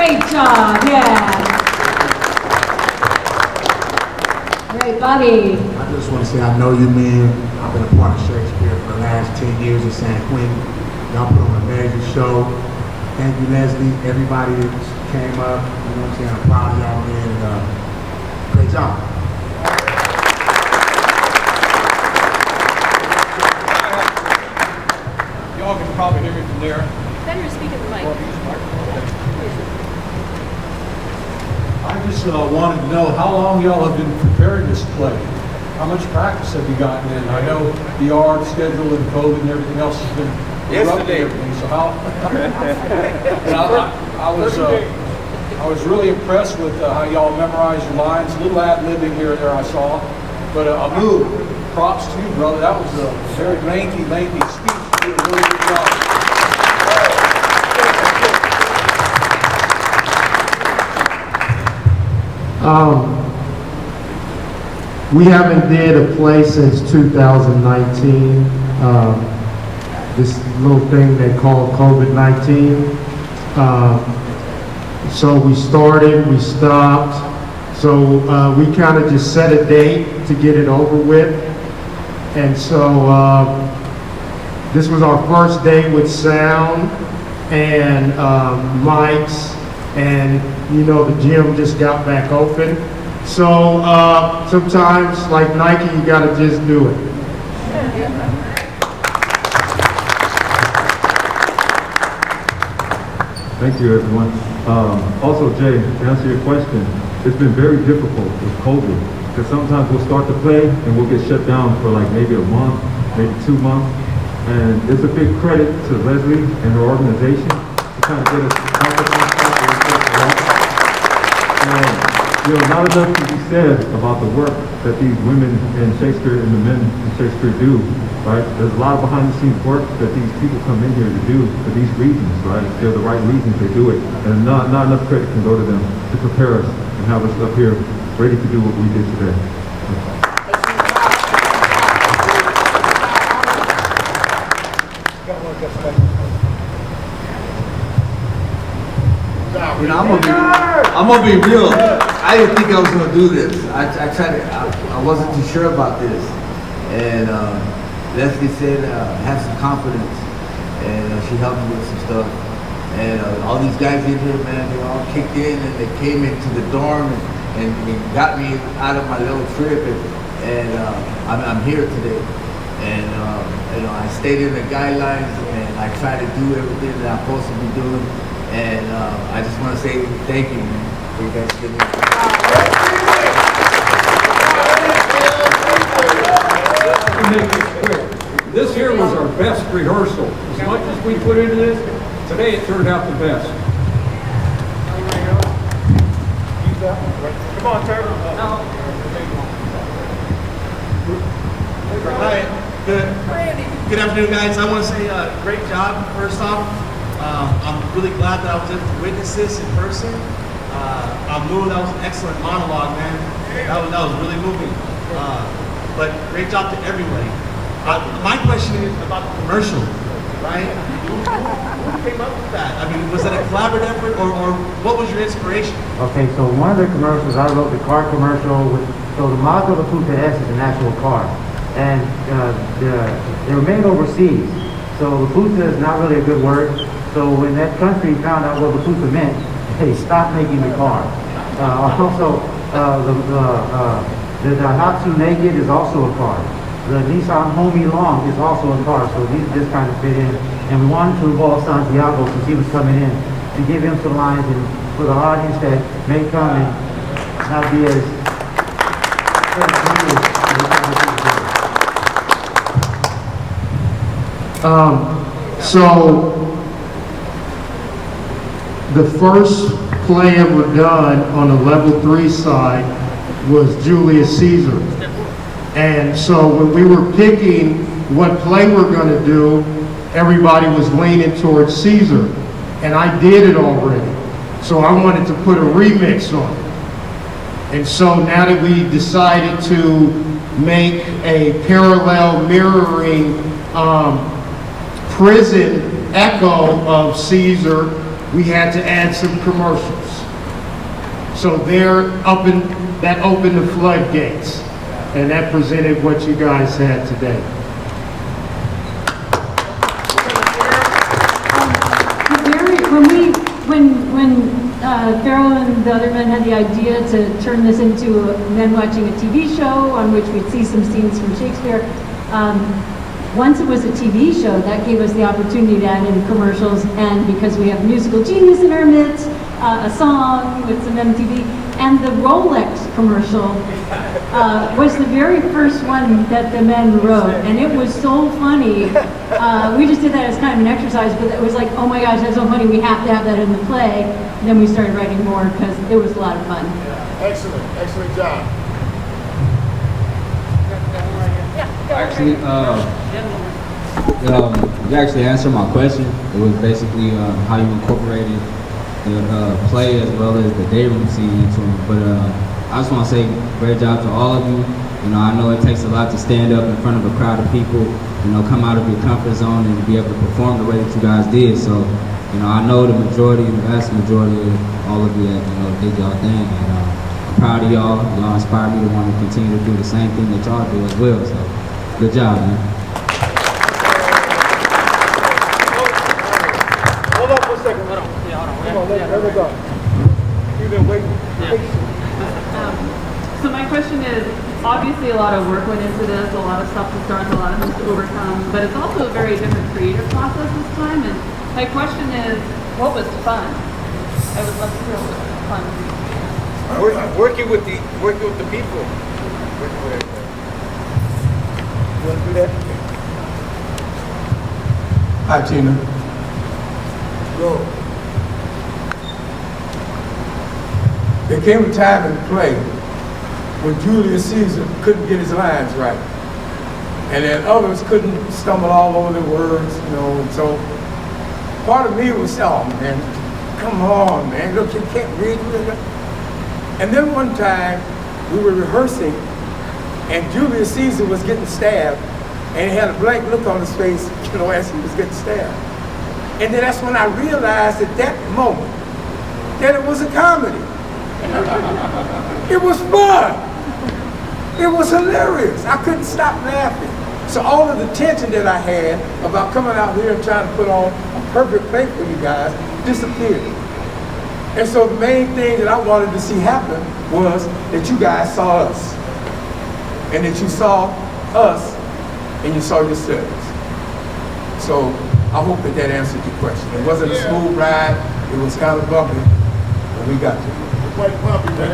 Great job, yeah. Great, Bobby. I just want to say I know you men. I've been a part of Shakespeare for the last 10 years in San Quentin. Y'all put on an amazing show. Thank you, Leslie, everybody that came up. You know what I'm saying? I'm proud of y'all, man. And, great job. Y'all can probably hear me from there. Better speak in the mic. I just wanted to know how long y'all have been preparing this play. How much practice have you gotten in? I know the art schedule and COVID and everything else has been Yesterday. everything. So how? I was really impressed with how y'all memorized your lines. A little ad-libbing here and there I saw, but a move. Props to you, brother. That was a very lengthy speech. You did a really good job. We haven't did a play since 2019. This little thing they call COVID-19. So we started, we stopped. So we kind of just set a date to get it over with. And so this was our first day with sound and mics, and you know the gym just got back open. So sometimes, like Nike, you gotta just do it. Thank you, everyone. Also, Jay, to answer your question, it's been very difficult with COVID, because sometimes we'll start to play and we'll get shut down for like maybe a month, maybe 2 months. And it's a big credit to Leslie and her organization to kind of get us out of this. You know, not enough can be said about the work that these women in Shakespeare and the men in Shakespeare do, right? There's a lot of behind-the-scenes work that these people come in here to do for these reasons, right? They're the right reasons they do it, and not enough credit can go to them to prepare us and have us up here ready to do what we did today. You know, I'm gonna be real. I didn't think I was gonna do this. I wasn't too sure about this, and Leslie said have some confidence, and she helped me with some stuff. And all these guys in here, man, they all kicked in and they came into the dorm and got me out of my little trip, and I'm here today. And you know, I stayed in the guidelines and I tried to do everything that I'm supposed to be doing. And I just want to say thank you, man, for you guys giving me. To make this quick, this here was our best rehearsal. As much as we put into this, today it turned out the best. Come on, Trevor. Hi. Good afternoon, guys. I want to say great job, first off. I'm really glad that I was able to witness this in person. I'm moved. That was an excellent monologue, man. That was really moving. But great job to everybody. My question is about the commercial, right? Who came up with that? I mean, was that a collaborative effort, or what was your inspiration? Okay, so one of the commercials, I wrote the car commercial with, so the Mazda Laputa S is an actual car. And they were made overseas. So Laputa is not really a good word. So when that country found out what Laputa meant, they stopped making the car. Also, the Daihatsu Naked is also a car. The Nissan Homey Long is also a car. So these just kind of fit in. And we wanted to involve Santiago since he was coming in to give him some lines, and for the audience that may come and not be as so the first play ever done on a level 3 side was Julius Caesar. And so when we were picking what play we're going to do, everybody was leaning towards Caesar. And I did it already. So I wanted to put a remix on it. And so now that we decided to make a parallel mirroring prison echo of Caesar, we had to add some commercials. So that opened the floodgates, and that presented what you guys had today. When Farrell and the other men had the idea to turn this into men watching a TV show on which we'd see some scenes from Shakespeare, once it was a TV show, that gave us the opportunity to add in commercials, and because we have musical genius in our midst, a song with some MTV, and the Rolex commercial was the very first one that the men wrote, and it was so funny. We just did that as kind of an exercise, but it was like, oh my gosh, that's so funny, we have to have that in the play. And then we started writing more because it was a lot of fun. Excellent, excellent job. Actually, you actually answered my question. It was basically how you incorporated the play as well as the day room scene into it. But I just want to say great job to all of you. You know, I know it takes a lot to stand up in front of a crowd of people, you know, come out of your comfort zone and be able to perform the way that you guys did. So, you know, I know the majority, the vast majority of all of you that, you know, did y'all thing. And I'm proud of y'all. Y'all inspire me to want to continue to do the same thing that y'all do as well. So, good job, man. Hold on for a second. Hold on. Yeah, hold on. Come on, let her go. You've been waiting. So my question is, obviously a lot of work went into this, a lot of stuff to start, a lot of things to overcome, but it's also a very different creative process this time. And my question is, what was fun? I would love to hear what was fun. Working with the people. Working with everybody. You want to do that? Hi, Tina. Go. There came a time in the play when Julius Caesar couldn't get his lines right. And then others couldn't stumble all over their words, you know, and so part of me was, oh man, come on, man, look, you can't read. And then one time we were rehearsing and Julius Caesar was getting stabbed and he had a blank look on his face, you know, as he was getting stabbed. And then that's when I realized at that moment that it was a comedy. It was fun. It was hilarious. I couldn't stop laughing. So all of the tension that I had about coming out here and trying to put on a perfect play for you guys disappeared. And so the main thing that I wanted to see happen was that you guys saw us. And that you saw us and you saw yourselves. So I hope that that answered your question. It wasn't a smooth ride. It was kind of bumpy, but we got you. Quite bumpy, man.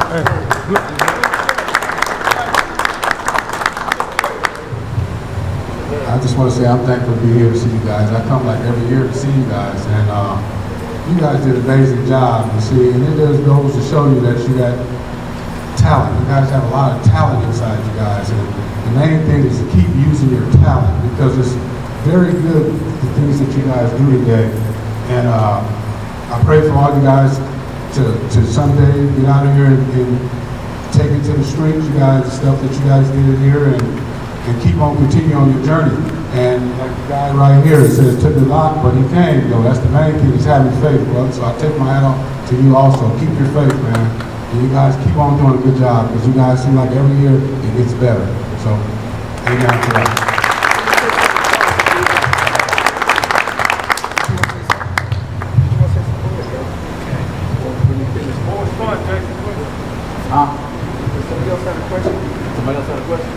I just want to say I'm thankful to be here to see you guys. I come like every year to see you guys, and you guys did an amazing job. You see, and it just goes to show you that you got talent. You guys have a lot of talent inside you guys, and the main thing is to keep using your talent because it's very good the things that you guys do today. And I pray for all you guys to someday get out of here and take it to the streets. You guys, the stuff that you guys did here, and keep on continuing on your journey. And like the guy right here, it says, it took a lot, but he came, though. That's the main thing, is having faith, brother. So I take my hat off to you also. Keep your faith, man. And you guys keep on doing a good job, because you guys seem like every year it gets better. So, amen to that. Somebody else had a question? Somebody else had a question?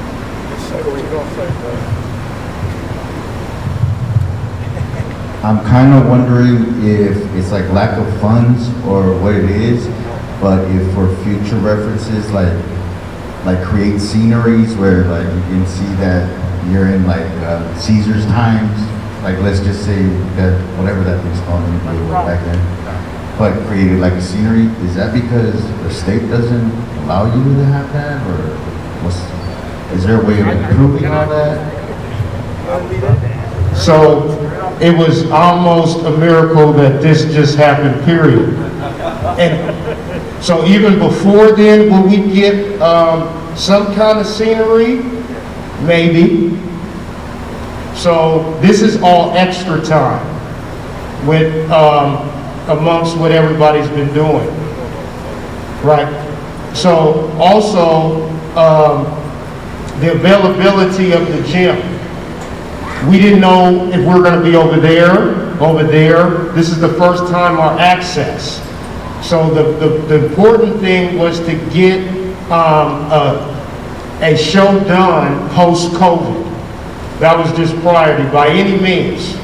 I'm kind of wondering if it's like lack of funds or what it is, but if for future references, like create sceneries where like you can see that you're in like Caesar's times, like let's just say that whatever that thing's called back then, but created like a scenery. Is that because the state doesn't allow you to have that, or is there a way of improving all that? So it was almost a miracle that this just happened, period. And so even before then, will we get some kind of scenery? Maybe. So this is all extra time. With amongst what everybody's been doing. Right? So also, the availability of the gym. We didn't know if we were going to be over there. This is the first time our access. So the important thing was to get a show done post-COVID. That was just priority by any means.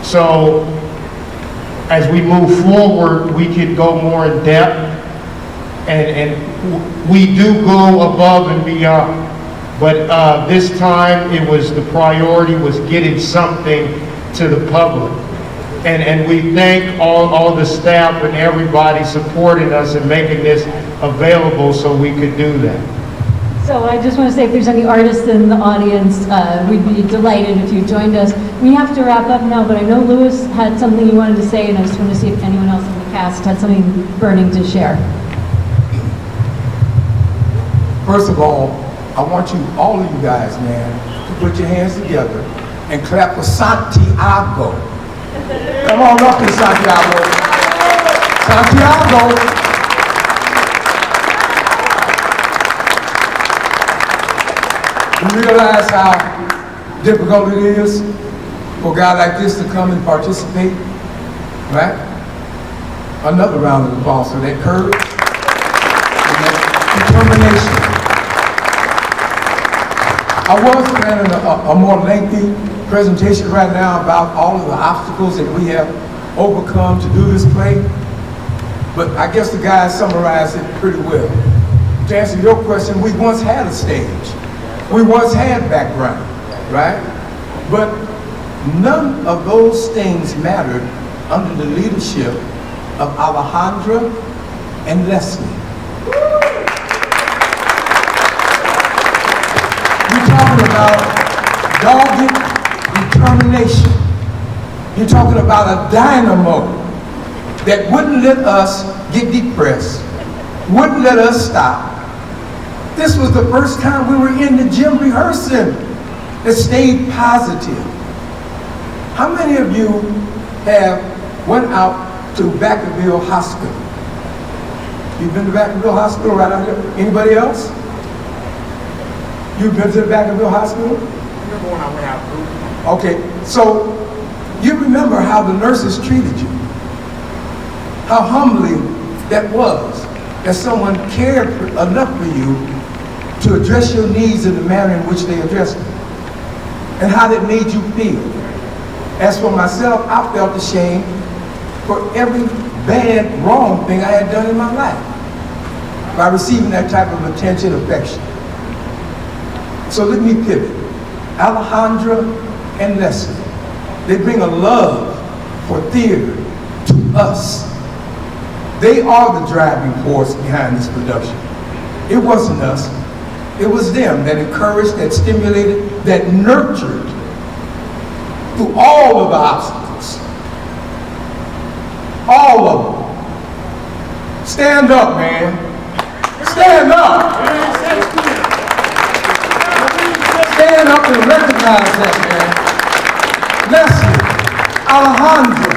So as we move forward, we could go more in depth, and we do go above and beyond. But this time, it was the priority was getting something to the public. And we thank all the staff and everybody supporting us and making this available so we could do that. So I just want to say, if there's any artists in the audience, we'd be delighted if you joined us. We have to wrap up now, but I know Louis had something he wanted to say, and I just want to see if anyone else in the cast had something burning to share. First of all, I want you, all of you guys, man, to put your hands together and clap for Santiago. Come on up here, Santiago. Santiago. You realize how difficult it is for a guy like this to come and participate, right? Another round of applause for that courage and that determination. I was planning a more lengthy presentation right now about all of the obstacles that we have overcome to do this play, but I guess the guys summarized it pretty well. To answer your question, we once had a stage. We once had background, right? But none of those things mattered under the leadership of Alejandra and Leslie. You're talking about dogged determination. You're talking about a dynamo that wouldn't let us get depressed, wouldn't let us stop. This was the first time we were in the gym rehearsing that stayed positive. How many of you have went out to Vacaville Hospital? You've been to Vacaville Hospital right out here? Anybody else? You've been to the Vacaville Hospital? Remember when I went out? Okay, so you remember how the nurses treated you. How humbling that was, that someone cared enough for you to address your needs in the manner in which they addressed them, and how that made you feel. As for myself, I felt ashamed for every bad, wrong thing I had done in my life by receiving that type of attention, affection. So let me pivot. Alejandra and Leslie, they bring a love for theater to us. They are the driving force behind this production. It wasn't us. It was them that encouraged, that stimulated, that nurtured through all of the obstacles. All of them. Stand up, man. Stand up. Stand up and recognize that, man. Leslie, Alejandra,